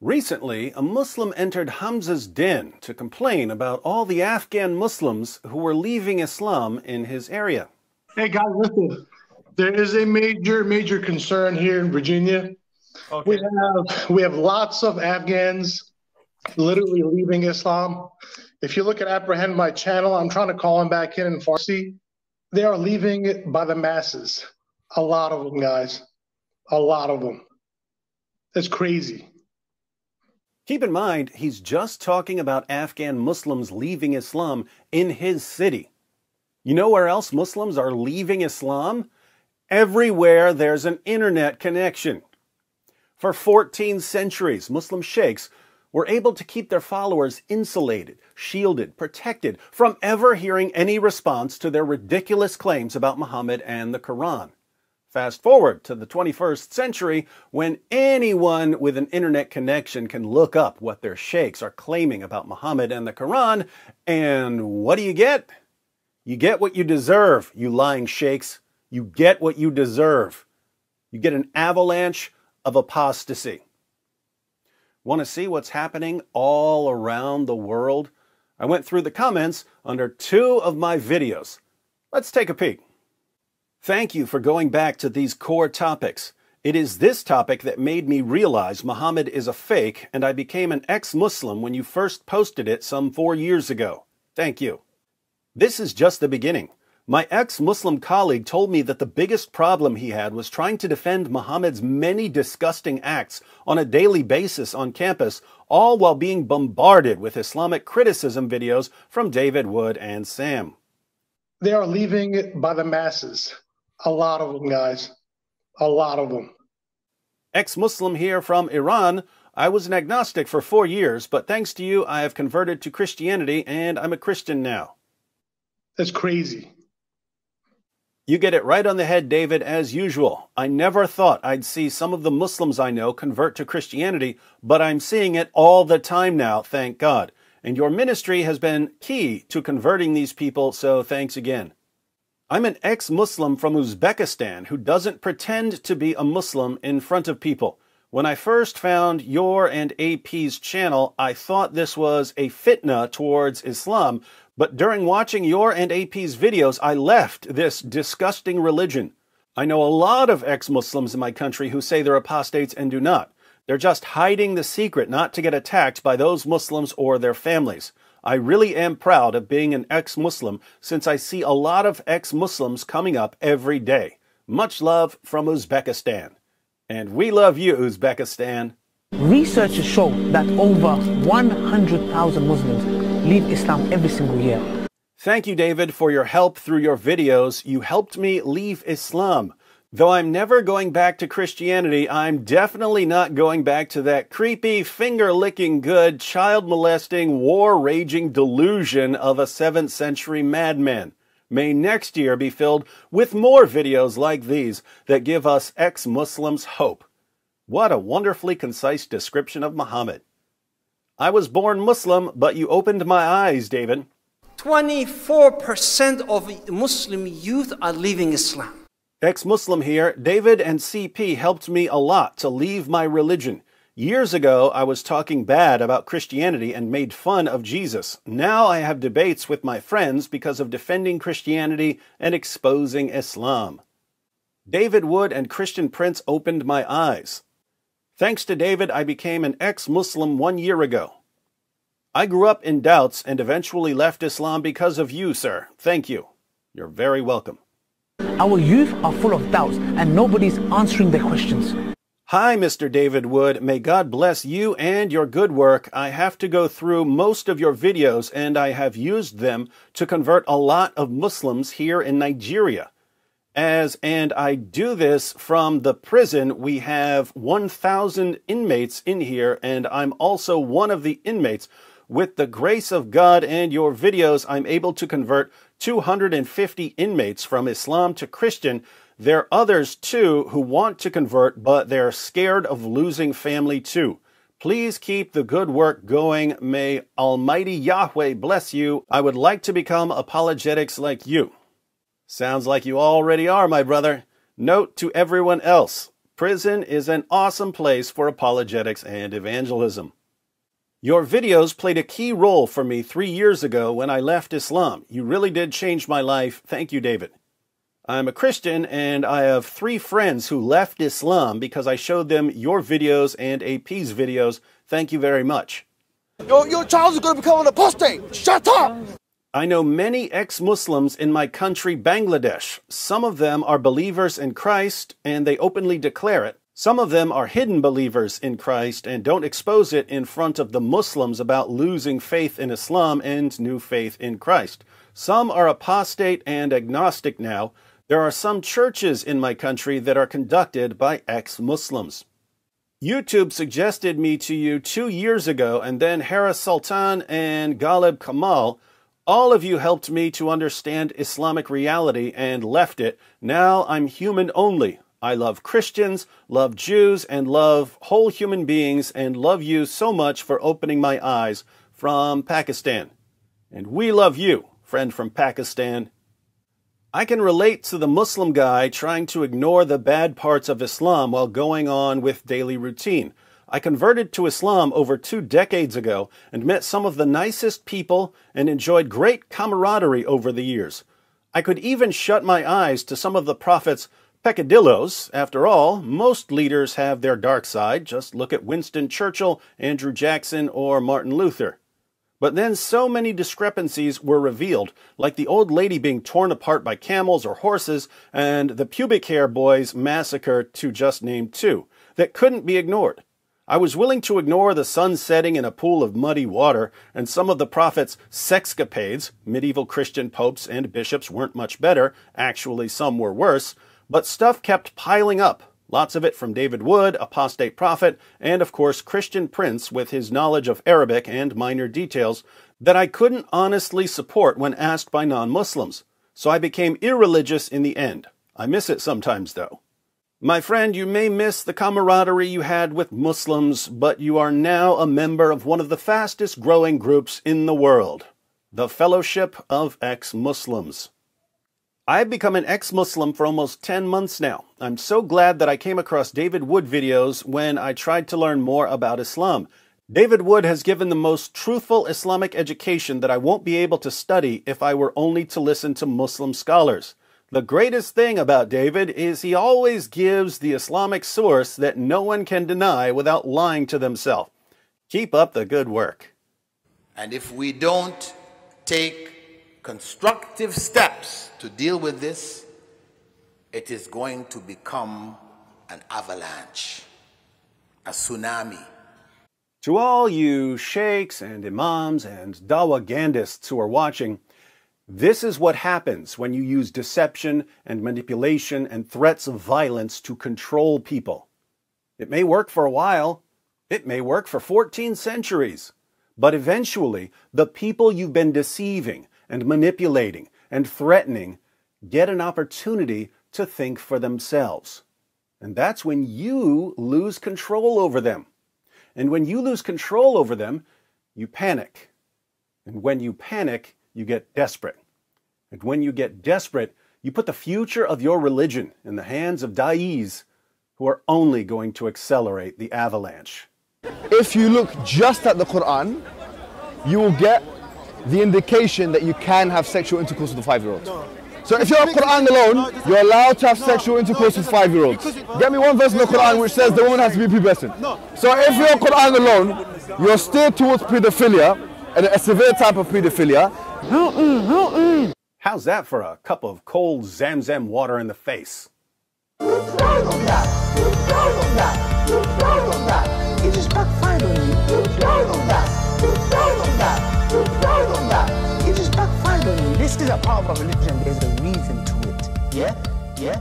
Recently, a Muslim entered Hamza's den to complain about all the Afghan Muslims who were leaving Islam in his area. Hey guys, listen. There is a major concern here in Virginia. Okay. We have lots of Afghans literally leaving Islam. If you look at Apprehend My channel, I'm trying to call them back in Farsi. They are leaving it by the masses. A lot of them, guys. A lot of them. It's crazy. Keep in mind, he's just talking about Afghan Muslims leaving Islam in his city. You know where else Muslims are leaving Islam? Everywhere there's an internet connection. For 14 centuries, Muslim sheikhs were able to keep their followers insulated, shielded, protected from ever hearing any response to their ridiculous claims about Muhammad and the Quran. Fast forward to the 21st century, when anyone with an internet connection can look up what their sheikhs are claiming about Muhammad and the Quran, and what do you get? You get what you deserve, you lying sheikhs. You get what you deserve. You get an avalanche of apostasy. Want to see what's happening all around the world? I went through the comments under 2 of my videos. Let's take a peek. Thank you for going back to these core topics. It is this topic that made me realize Muhammad is a fake, and I became an ex-Muslim when you first posted it some 4 years ago. Thank you. This is just the beginning. My ex-Muslim colleague told me that the biggest problem he had was trying to defend Muhammad's many disgusting acts on a daily basis on campus, all while being bombarded with Islamic criticism videos from David Wood and Sam. They are leaving it by the masses. A lot of them, guys. A lot of them. Ex-Muslim here from Iran. I was an agnostic for 4 years, but thanks to you, I have converted to Christianity and I'm a Christian now. That's crazy. You get it right on the head, David, as usual. I never thought I'd see some of the Muslims I know convert to Christianity, but I'm seeing it all the time now, thank God. And your ministry has been key to converting these people, so thanks again. I'm an ex-Muslim from Uzbekistan who doesn't pretend to be a Muslim in front of people. When I first found your and AP's channel, I thought this was a fitna towards Islam, but during watching your and AP's videos, I left this disgusting religion. I know a lot of ex-Muslims in my country who say they're apostates and do not. They're just hiding the secret not to get attacked by those Muslims or their families. I really am proud of being an ex-Muslim since I see a lot of ex-Muslims coming up every day. Much love from Uzbekistan. And we love you, Uzbekistan. Researchers show that over 100,000 Muslims leave Islam every single year. Thank you, David, for your help through your videos. You helped me leave Islam. Though I'm never going back to Christianity, I'm definitely not going back to that creepy, finger-licking good, child-molesting, war-raging delusion of a 7th century madman. May next year be filled with more videos like these that give us ex-Muslims hope. What a wonderfully concise description of Muhammad. I was born Muslim, but you opened my eyes, David. 24% of Muslim youth are leaving Islam. Ex-Muslim here, David and CP helped me a lot to leave my religion. Years ago, I was talking bad about Christianity and made fun of Jesus. Now I have debates with my friends because of defending Christianity and exposing Islam. David Wood and Christian Prince opened my eyes. Thanks to David, I became an ex-Muslim 1 year ago. I grew up in doubts and eventually left Islam because of you, sir. Thank you. You're very welcome. Our youth are full of doubts and nobody's answering their questions. Hi, Mr. David Wood. May God bless you and your good work. I have to go through most of your videos and I have used them to convert a lot of Muslims here in Nigeria. And I do this from the prison. We have 1,000 inmates in here and I'm also one of the inmates. With the grace of God and your videos, I'm able to convert 250 inmates from Islam to Christian. There are others, too, who want to convert, but they're scared of losing family, too. Please keep the good work going. May Almighty Yahweh bless you. I would like to become apologetics like you. Sounds like you already are, my brother. Note to everyone else. Prison is an awesome place for apologetics and evangelism. Your videos played a key role for me 3 years ago when I left Islam. You really did change my life. Thank you, David. I'm a Christian, and I have 3 friends who left Islam because I showed them your videos and AP's videos. Thank you very much. Your child is going to become an apostate. Shut up! I know many ex-Muslims in my country, Bangladesh. Some of them are believers in Christ, and they openly declare it. Some of them are hidden believers in Christ and don't expose it in front of the Muslims about losing faith in Islam and new faith in Christ. Some are apostate and agnostic now. There are some churches in my country that are conducted by ex-Muslims. YouTube suggested me to you 2 years ago, and then Harris Sultan and Ghalib Kamal, all of you helped me to understand Islamic reality and left it. Now I'm human only. I love Christians, love Jews, and love whole human beings, and love you so much for opening my eyes. From Pakistan. And we love you, friend from Pakistan. I can relate to the Muslim guy trying to ignore the bad parts of Islam while going on with daily routine. I converted to Islam over 2 decades ago and met some of the nicest people and enjoyed great camaraderie over the years. I could even shut my eyes to some of the Prophet's peccadillos. After all, most leaders have their dark side. Just look at Winston Churchill, Andrew Jackson, or Martin Luther. But then so many discrepancies were revealed, like the old lady being torn apart by camels or horses, and the pubic hair boys massacre, to just name 2, that couldn't be ignored. I was willing to ignore the sun setting in a pool of muddy water, and some of the Prophet's sexcapades. Medieval Christian popes and bishops weren't much better, actually some were worse, but stuff kept piling up. Lots of it from David Wood, apostate prophet, and of course Christian Prince with his knowledge of Arabic and minor details that I couldn't honestly support when asked by non-Muslims. So I became irreligious in the end. I miss it sometimes though. My friend, you may miss the camaraderie you had with Muslims, but you are now a member of one of the fastest growing groups in the world, the Fellowship of Ex-Muslims. I've become an ex-Muslim for almost 10 months now. I'm so glad that I came across David Wood videos when I tried to learn more about Islam. David Wood has given the most truthful Islamic education that I won't be able to study if I were only to listen to Muslim scholars. The greatest thing about David is he always gives the Islamic source that no one can deny without lying to themselves. Keep up the good work. And if we don't take constructive steps to deal with this, it is going to become an avalanche, a tsunami. To all you sheikhs and imams and dawagandists who are watching, this is what happens when you use deception and manipulation and threats of violence to control people. It may work for a while. It may work for 14 centuries. But eventually, the people you've been deceiving and manipulating and threatening get an opportunity to think for themselves. And that's when you lose control over them. And when you lose control over them, you panic. And when you panic, you get desperate. And when you get desperate, you put the future of your religion in the hands of da'is who are only going to accelerate the avalanche. If you look just at the Quran, you will get the indication that you can have sexual intercourse with a 5-year-old. So if you're at Quran alone, you're allowed to have sexual intercourse with 5-year-olds. Get me one verse in the Quran which says the woman has to be pubescent. So if you're Quran alone, you're steered towards pedophilia, and a severe type of pedophilia. How's that for a cup of cold Zamzam water in the face? You died on that. You died on that. You died on that. It just backfired on you. You died on that. You died on that. You died on that. It just backfired on you. This is a part of our religion. There's a reason to it. Yeah?